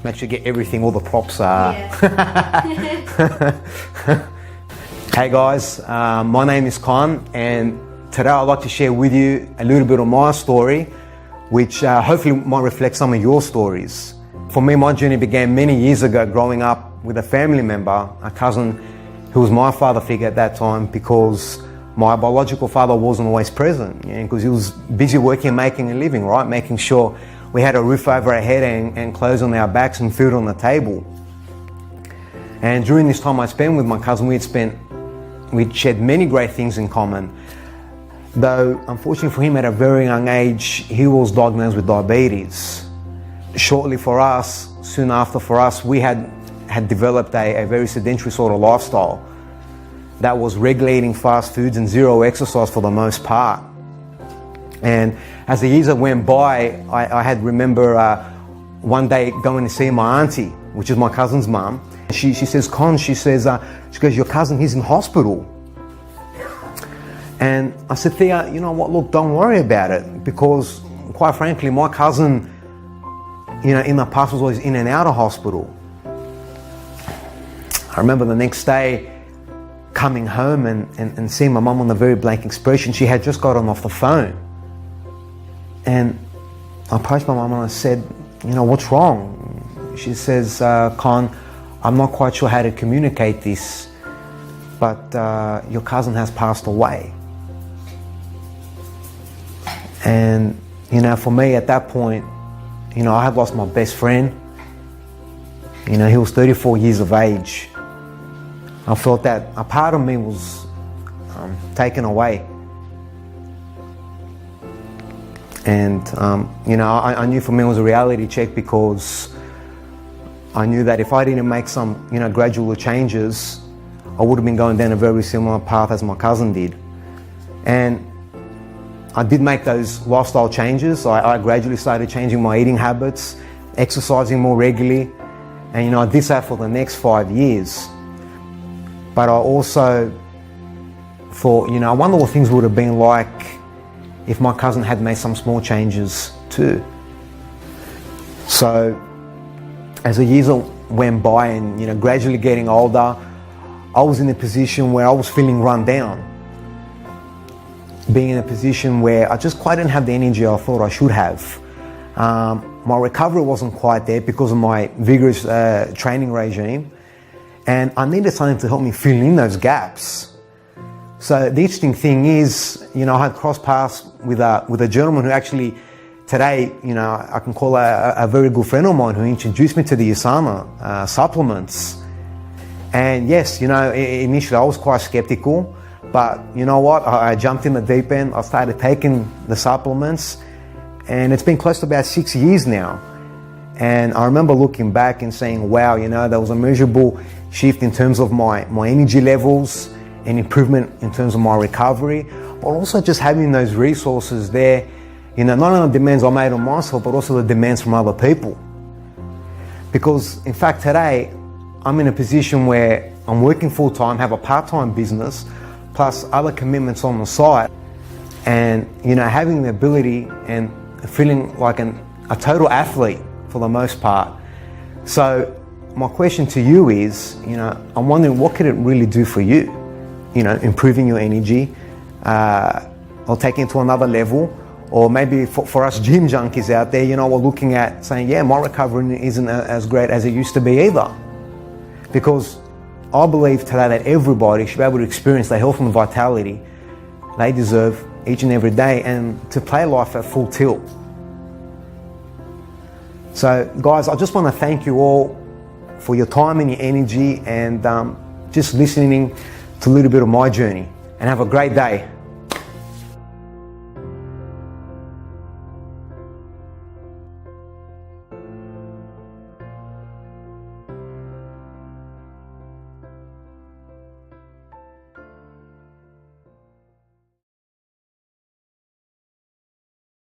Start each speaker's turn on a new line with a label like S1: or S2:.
S1: Make sure you get everything, all the props are.
S2: Yeah.
S1: Hey guys, my name is Con, and today I'd like to share with you a little bit of my story, which hopefully might reflect some of your stories. For me, my journey began many years ago growing up with a family member, a cousin who was my father figure at that time, because my biological father wasn't always present, because he was busy working and making a living, right? Making sure we had a roof over our head and clothes on our backs and food on the table. And during this time I spent with my cousin, we'd shared many great things in common. Though, unfortunately for him, at a very young age, he was diagnosed with diabetes. Shortly for us, soon after for us, we had developed a very sedentary sort of lifestyle that was regularly eating fast foods and zero exercise for the most part. And as the years that went by, I had remember one day going to see my auntie, which is my cousin's mum. She says, Con, she goes, your cousin, he's in hospital. And I said, Thea, you know what, look, don't worry about it, because quite frankly, my cousin, in the past was always in and out of hospital. I remember the next day coming home and seeing my mum on a very blank expression. She had just gotten off the phone. And I approached my mum and I said, what's wrong? She says, Con, I'm not quite sure how to communicate this, but your cousin has passed away. And, for me at that point, I had lost my best friend. He was 34 years of age. I felt that a part of me was taken away. And, I knew for me it was a reality check, because I knew that if I didn't make some, gradual changes, I would have been going down a very similar path as my cousin did. And I did make those lifestyle changes. I gradually started changing my eating habits, exercising more regularly. And, I did that for the next 5 years. But I also thought, I wonder what things would have been like if my cousin had made some small changes too. So as the years went by and, gradually getting older, I was in a position where I was feeling run down. Being in a position where I just quite didn't have the energy I thought I should have. My recovery wasn't quite there because of my vigorous training regime, and I needed something to help me fill in those gaps. So the interesting thing is, I had crossed paths with a gentleman who actually today, I can call a very good friend of mine, who introduced me to the Usana supplements. And yes, initially I was quite skeptical, but you know what? I jumped in the deep end. I started taking the supplements, and it's been close to about 6 years now. And I remember looking back and saying, wow, there was a measurable shift in terms of my energy levels and improvement in terms of my recovery, but also just having those resources there, not only the demands I made on myself, but also the demands from other people. Because in fact today, I'm in a position where I'm working full time, have a part-time business, plus other commitments on the side, and having the ability and feeling like a total athlete for the most part. So my question to you is, I'm wondering, what could it really do for you? Improving your energy, or taking it to another level, or maybe for us gym junkies out there, we're looking at saying, yeah, my recovery isn't as great as it used to be either. Because I believe today that everybody should be able to experience the health and vitality they deserve each and every day, and to play life at full tilt. So guys, I just want to thank you all for your time and your energy, and just listening to a little bit of my journey, and have a great day.